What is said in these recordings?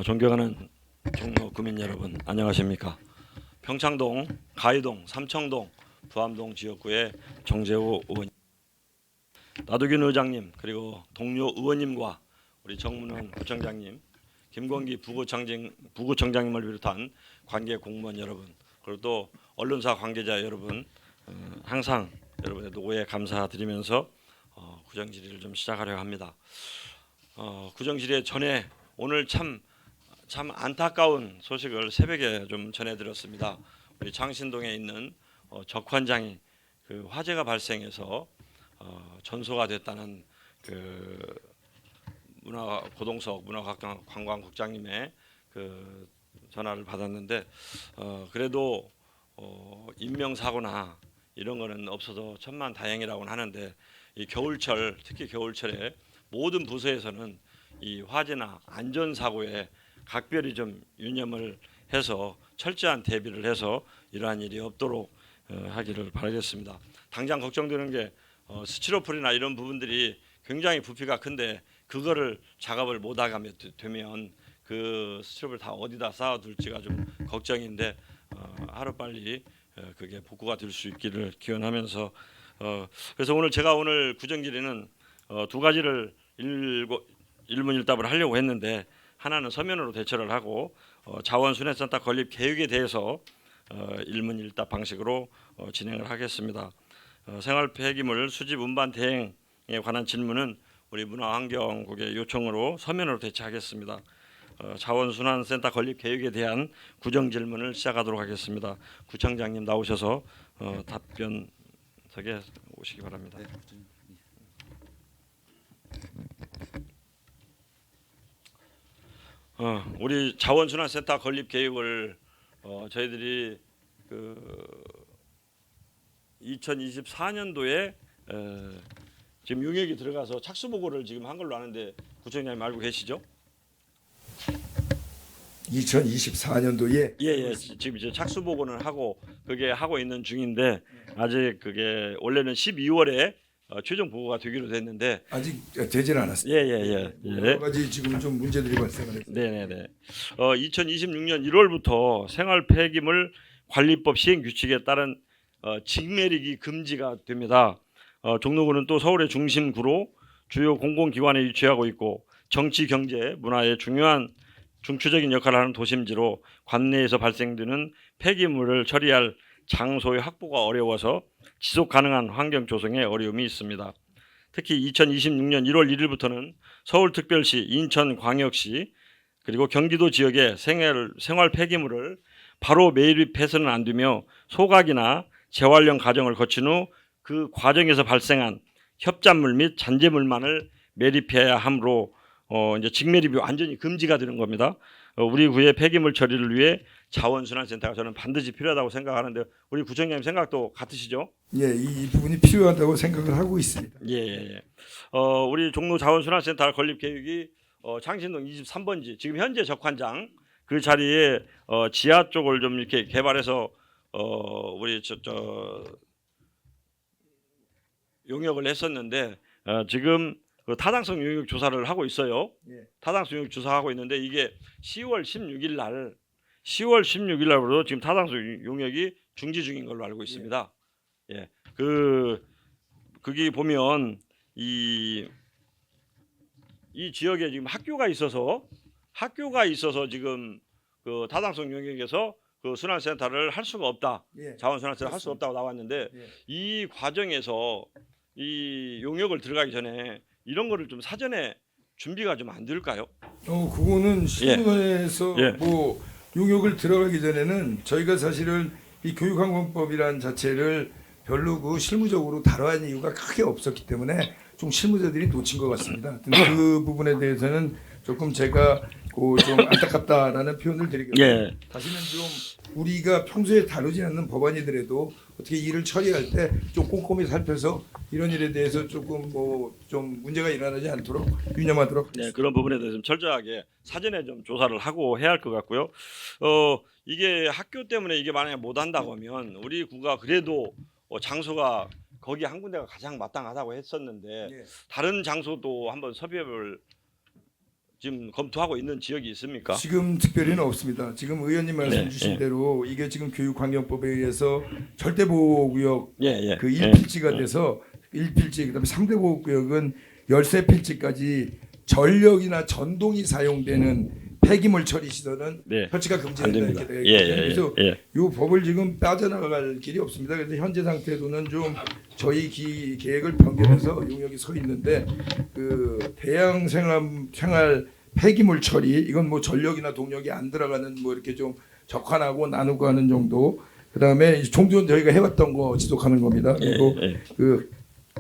존경하는 종로 구민 여러분, 안녕하십니까? 평창동, 가이동, 삼청동, 부암동 지역구의 정재호 의원, 나두균 의장님, 그리고 동료 의원님과 우리 정문원 구청장님, 김건기 부구청장님을 비롯한 관계 공무원 여러분, 그리고 또 언론사 관계자 여러분, 항상 여러분의 노고에 감사드리면서 구정질의를 좀 시작하려고 합니다. 구정질의 전에 오늘 참 안타까운 소식을 새벽에 좀 전해드렸습니다. 우리 장신동에 있는 적환장이 그 화재가 발생해서 전소가 됐다는 그 문화관광국장님의 그 전화를 받았는데 그래도 인명사고나 이런 거는 없어서 천만다행이라고는 하는데 이 겨울철, 특히 겨울철에 모든 부서에서는 이 화재나 안전사고에 각별히 좀 유념을 해서 철저한 대비를 해서 이러한 일이 없도록 하기를 바라겠습니다. 당장 걱정되는 게 스티로폴이나 이런 부분들이 굉장히 부피가 큰데 그거를 작업을 못하게 되면 그 스티로폴 다 어디다 쌓아둘지가 좀 걱정인데 하루빨리 그게 복구가 될 수 있기를 기원하면서 그래서 제가 오늘 구정질의는 두 가지를 일문일답을 하려고 했는데 하나는 서면으로 대처를 하고 자원순회센터 건립 계획에 대해서 일문일답 방식으로 진행을 하겠습니다. 생활 폐기물 수집 운반 대행에 관한 질문은 우리 문화환경국의 요청으로 서면으로 대처하겠습니다. 자원순환센터 건립 계획에 대한 구정 질문을 시작하도록 하겠습니다. 구청장님 나오셔서 답변석에 오시기 바랍니다. 네. 우리 자원순환센터 건립 계획을 저희들이 그 2024년도에 지금 용역이 들어가서 착수 보고를 지금 한 걸로 아는데 구청장님 알고 계시죠? 2024년도에 예, 지금 이제 착수 보고는 하고 그게 하고 있는 중인데 아직 그게 원래는 12월에 최종 보고가 되기로 됐는데 아직 되질 않았습니다. 예. 여러 가지 지금 좀 문제들이 발생을 했습니다. 네네네. 2026년 1월부터 생활 폐기물 관리법 시행 규칙에 따른 직매립이 금지가 됩니다. 종로구는 또 서울의 중심구로 주요 공공기관에 위치하고 있고 정치, 경제, 문화의 중요한 중추적인 역할을 하는 도심지로 관내에서 발생되는 폐기물을 처리할 장소의 확보가 어려워서 지속 가능한 환경 조성에 어려움이 있습니다. 특히 2026년 1월 1일부터는 서울특별시, 인천광역시 그리고 경기도 지역의 생활 폐기물을 바로 매립해서는 안 되며 소각이나 재활용 과정을 거친 후 그 과정에서 발생한 협잡물 및 잔재물만을 매립해야 하므로 이제 직매립이 완전히 금지가 되는 겁니다. 우리 구의 폐기물 처리를 위해 자원순환센터가 저는 반드시 필요하다고 생각하는데 우리 구청장님 생각도 같으시죠? 예, 이 부분이 필요하다고 생각을 하고 있습니다. 예. 우리 종로 자원순환센터 건립 계획이 창신동 23번지 지금 현재 적환장 그 자리에 지하 쪽을 좀 이렇게 개발해서 우리 용역을 했었는데 지금 그 타당성 용역 조사를 하고 있어요. 예. 타당성 용역 조사하고 있는데 이게 10월 16일 날부터 지금 타당성 용역이 중지 중인 걸로 알고 있습니다. 예. 거기 보면 이 지역에 지금 학교가 있어서 지금 그 타당성 용역에서 그 순환센터를 할 수가 없다. 예. 자원순환센터 할 수 없다고 나왔는데 예. 이 과정에서 이 용역을 들어가기 전에 이런 거를 좀 사전에 준비가 좀 안 될까요? 그거는 신문에서 예. 뭐 용역을 들어가기 전에는 저희가 사실은 이 교육환경법이라는 자체를 별로 그 실무적으로 다뤄한 이유가 크게 없었기 때문에 좀 실무자들이 놓친 것 같습니다. 그 부분에 대해서는 조금 제가 좀 안타깝다라는 표현을 드리겠습니다. 예. 다시는 좀 우리가 평소에 다루지 않는 법안이더라도 어떻게 일을 처리할 때 좀 꼼꼼히 살펴서 이런 일에 대해서 조금 좀 문제가 일어나지 않도록 유념하도록 하겠습니다. 네, 그런 부분에 대해서 좀 철저하게 사전에 좀 조사를 하고 해야 할 것 같고요. 이게 학교 때문에 이게 만약에 못 한다고 하면 우리 구가 그래도 장소가 거기 한 군데가 가장 마땅하다고 했었는데 예. 다른 장소도 한번 섭외를 지금 검토하고 있는 지역이 있습니까? 지금 특별히는 없습니다. 지금 의원님 말씀 네, 주신 예. 대로 이게 지금 교육환경법에 의해서 절대보호구역 예, 예. 그 예. 1필지가 돼서 1필지 그다음에 3대 보호구역은 13필지까지 전력이나 전동이 사용되는 폐기물 처리 시설은 네. 설치가 안 금지된다 됩니다. 이렇게 되어 예, 있거든요. 예, 그래서 예. 이 법을 지금 빠져나갈 길이 없습니다. 그래서 현재 상태로는 좀 저희 계획을 변경해서 용역이 서 있는데 그 대형 생활 폐기물 처리 이건 뭐 전력이나 동력이 안 들어가는 뭐 이렇게 좀 적환하고 나누고 하는 정도. 그다음에 종전 저희가 해왔던 거 지속하는 겁니다. 그리고 예, 예. 그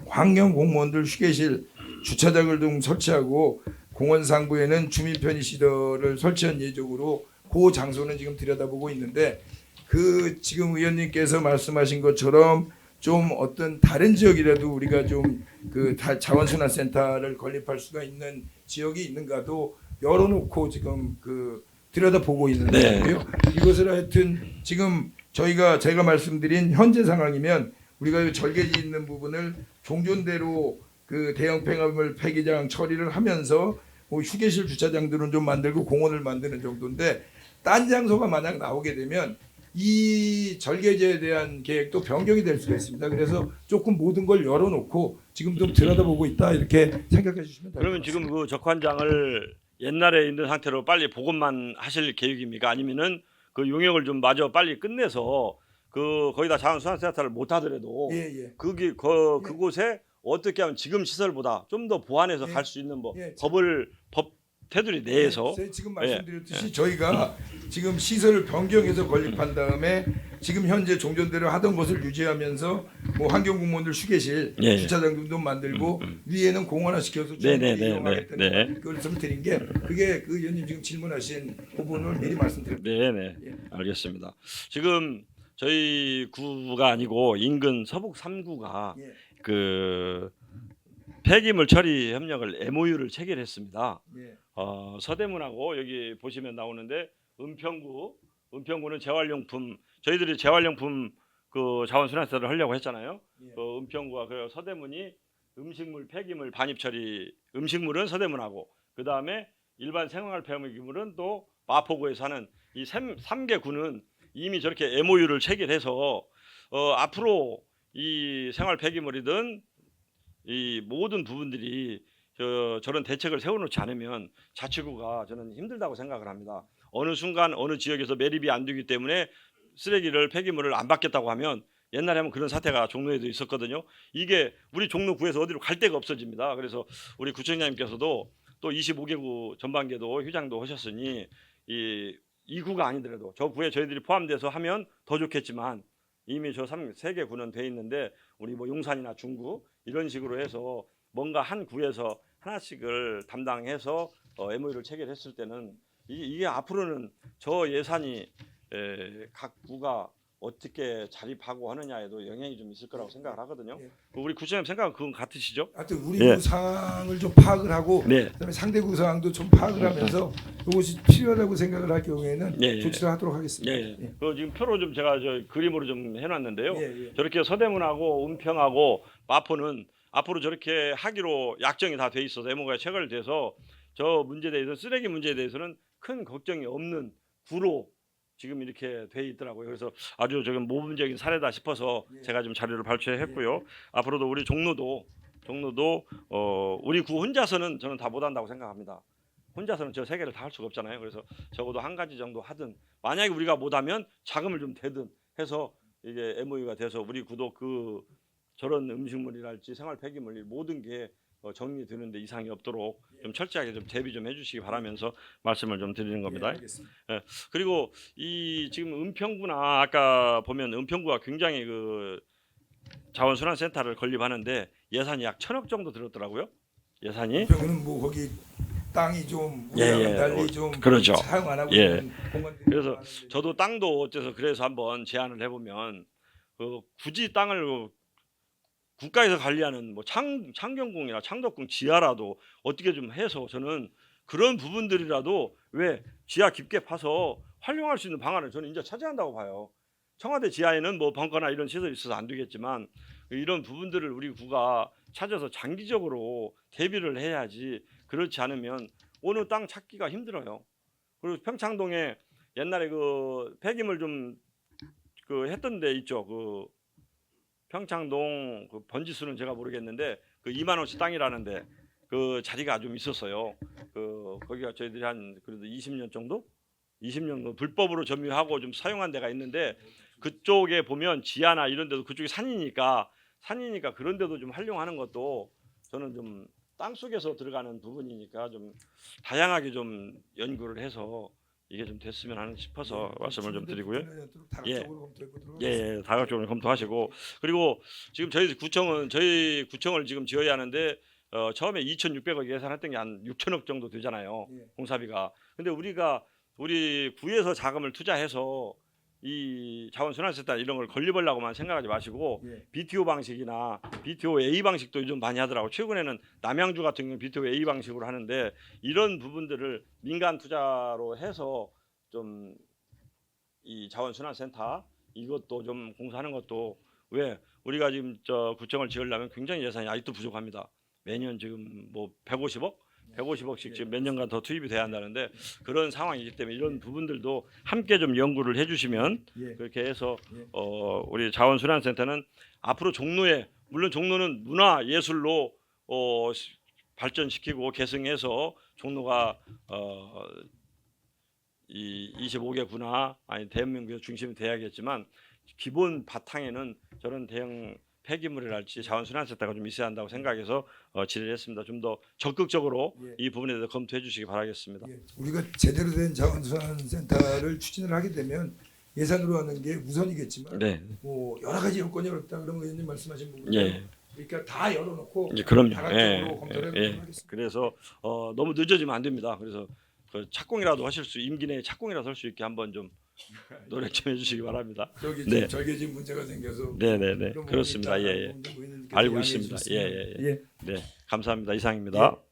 환경 공무원들 휴게실 주차장을 좀 설치하고 공원 상부에는 주민 편의 시설을 설치한 예정으로 그 장소는 지금 들여다보고 있는데 그 지금 의원님께서 말씀하신 것처럼 좀 어떤 다른 지역이라도 우리가 좀 그 자원순환센터를 건립할 수가 있는 지역이 있는가도 열어놓고 지금 그 들여다보고 있는 네. 거고요. 이것을 하여튼 지금 제가 말씀드린 현재 상황이면 우리가 이 절개지 있는 부분을 종전대로 그 대형 폐기물 폐기장 처리를 하면서 뭐 휴게실 주차장들은 좀 만들고 공원을 만드는 정도인데 딴 장소가 만약 나오게 되면 이 절개지에 대한 계획도 변경이 될 수가 있습니다. 그래서 조금 모든 걸 열어놓고 지금 좀 들여다보고 있다 이렇게 생각해 주시면 됩니다. 그러면 지금 그 적환장을 옛날에 있는 상태로 빨리 복원만 하실 계획입니까? 아니면은 그 용역을 좀 마저 빨리 끝내서 그 거기다 자원순환센터를 못 하더라도 예. 그곳에 어떻게 하면 지금 시설보다 좀 더 보완해서 예. 갈 수 있는 뭐 예. 법 테두리 내에서 네, 지금 말씀드렸듯이 저희가 지금 시설을 변경해서 건립한 다음에 지금 현재 종전대로 하던 것을 유지하면서 뭐 환경공무원들 휴게실 예. 주차장도 만들고 위에는 공원화 시켜서 네네네. 이용하겠다는 말씀을 드린 게 그게 그 의원님 지금 질문하신 부분을 미리 말씀드립니다. 네네 예. 알겠습니다. 지금 저희 구가 아니고 인근 서북 3구가 예. 그 폐기물 처리 협력을 MOU를 체결했습니다. 예. 서대문하고 여기 보시면 나오는데 은평구는 재활용품 저희들이 재활용품 그 자원순환센터를 하려고 했잖아요. 예. 그 은평구와 그 서대문이 음식물 폐기물 반입 처리 음식물은 서대문하고 그 다음에 일반 생활 폐기물은 또 마포구에서 하는 이 3개 구는 이미 저렇게 MOU를 체결해서 앞으로 이 생활 폐기물이든 이 모든 부분들이 저런 대책을 세워놓지 않으면 자치구가 저는 힘들다고 생각을 합니다. 어느 순간 어느 지역에서 매립이 안 되기 때문에 쓰레기를 폐기물을 안 받겠다고 하면 옛날에 하면 그런 사태가 종로에도 있었거든요. 이게 우리 종로구에서 어디로 갈 데가 없어집니다. 그래서 우리 구청장님께서도 또 25개구 전반계도 휴장도 하셨으니 이 구가 아니더라도 저 구에 저희들이 포함돼서 하면 더 좋겠지만 이미 저 3개 구는 돼 있는데 우리 뭐 용산이나 중구 이런 식으로 해서 뭔가 한 구에서 하나씩을 담당해서 MOU를 체결했을 때는 이게 앞으로는 저 예산이 각 구가 어떻게 자립하고 하느냐에도 영향이 좀 있을 거라고 생각을 하거든요. 예. 우리 구청장님 생각은 그건 같으시죠? 하여튼 우리 예. 구 상황을 좀 파악을 하고 네. 그다음에 상대구 상황도 좀 파악을 하면서 이것이 필요하다고 생각을 할 경우에는 예. 조치를 하도록 하겠습니다. 예. 그 지금 표로 좀 제가 저 그림으로 좀 해놨는데요. 예. 저렇게 서대문하고 은평하고 마포는 앞으로 저렇게 하기로 약정이 다 돼 있어서 MOU가 체결돼서 저 문제에 대해서 쓰레기 문제에 대해서는 큰 걱정이 없는 구로 지금 이렇게 돼 있더라고요. 그래서 아주 지금 모범적인 사례다 싶어서 제가 좀 자료를 발췌했고요. 앞으로도 우리 종로도 우리 구 혼자서는 저는 다 못한다고 생각합니다. 혼자서는 저 세 개를 다 할 수가 없잖아요. 그래서 적어도 한 가지 정도 하든 만약에 우리가 못하면 자금을 좀 대든 해서 이게 MOU가 돼서 우리 구도 그 저런 음식물이랄지 생활 폐기물 모든 게 정리되는데 이상이 없도록 좀 철저하게 좀 대비 좀 해주시기 바라면서 말씀을 좀 드리는 겁니다. 알겠습니다. 그리고 이 지금 은평구나 아까 보면 은평구가 굉장히 그 자원순환센터를 건립하는데 예산이 약 1,000억 정도 들었더라고요. 예산이. 은평구는 뭐 거기 땅이 좀 예, 우리랑 예. 달리 좀 그렇죠. 사용 안 하고 예. 있는 공간들이 그래서 많은데. 저도 땅도 어째서 그래서 한번 제안을 해보면 굳이 땅을 국가에서 관리하는 뭐 창경궁이나 창덕궁 지하라도 어떻게 좀 해서 저는 그런 부분들이라도 왜 지하 깊게 파서 활용할 수 있는 방안을 저는 이제 찾아야 한다고 봐요. 청와대 지하에는 뭐 벙커나 이런 시설이 있어서 안 되겠지만 이런 부분들을 우리 구가 찾아서 장기적으로 대비를 해야지 그렇지 않으면 어느 땅 찾기가 힘들어요. 그리고 평창동에 옛날에 그 폐기물 좀 그 했던 데 있죠. 그 평창동 그 번지수는 제가 모르겠는데 그 2만 원씩 땅이라는데 그 자리가 좀 있었어요. 그 거기가 저희들이 한 그래도 20년 정도 불법으로 점유하고 좀 사용한 데가 있는데 그쪽에 보면 지하나 이런 데도 그쪽이 산이니까 그런 데도 좀 활용하는 것도 저는 좀 땅속에서 들어가는 부분이니까 좀 다양하게 좀 연구를 해서 이게 좀 됐으면 하는 싶어서 말씀을 좀 드리고요. 예. 예, 다각적으로 검토하시고 그리고 지금 저희 구청을 지금 지어야 하는데 처음에 2,600억 예산했던 게 한 6천억 정도 되잖아요. 예. 공사비가. 근데 우리 구에서 자금을 투자해서 이 자원순환센터 이런 걸 건립하려고만 생각하지 마시고 예. BTO 방식이나 BTO A 방식도 요즘 많이 하더라고. 최근에는 남양주 같은 경우 BTO A 방식으로 하는데 이런 부분들을 민간 투자로 해서 좀 이 자원순환센터 이것도 좀 공사하는 것도 왜 우리가 지금 저 구청을 지으려면 굉장히 예산이 아직도 부족합니다. 매년 지금 뭐 150억씩 지금 몇 년간 더 투입이 돼야 한다는데 그런 상황이기 때문에 이런 부분들도 함께 좀 연구를 해주시면 예. 그렇게 해서 예. 우리 자원순환센터는 앞으로 물론 종로는 문화 예술로 발전시키고 계승해서 종로가 이 25개 구나 아니 대한민국의 중심이 돼야겠지만 기본 바탕에는 저런 대형 폐기물이랄지 자원순환센터가 좀 있어야 한다고 생각해서 질의를 했습니다. 좀 더 적극적으로 예. 이 부분에 대해서 검토해 주시기 바라겠습니다. 예. 우리가 제대로 된 자원순환센터를 추진을 하게 되면 예산으로 하는 게 우선이겠지만 네, 뭐 여러 가지 여건이 어렵다 그러면 의원님 말씀하신 부분 예, 그러니까 다 열어놓고 이제 그럼요. 다각적으로 검토를 해보도록 하겠습니다. 그래서 너무 늦어지면 안 됩니다. 그래서 그 착공이라도 하실 수 임기 내에 착공이라도 할 수 있게 한번 좀 노력 좀 해주시기 바랍니다. 저기 네. 저게 지금 문제가 생겨서 네네네 그런 부분이 그렇습니다. 있다라고 예, 의원님께서 알고 양해해 있습니다. 주셨으면. 예. 네 감사합니다. 이상입니다. 예.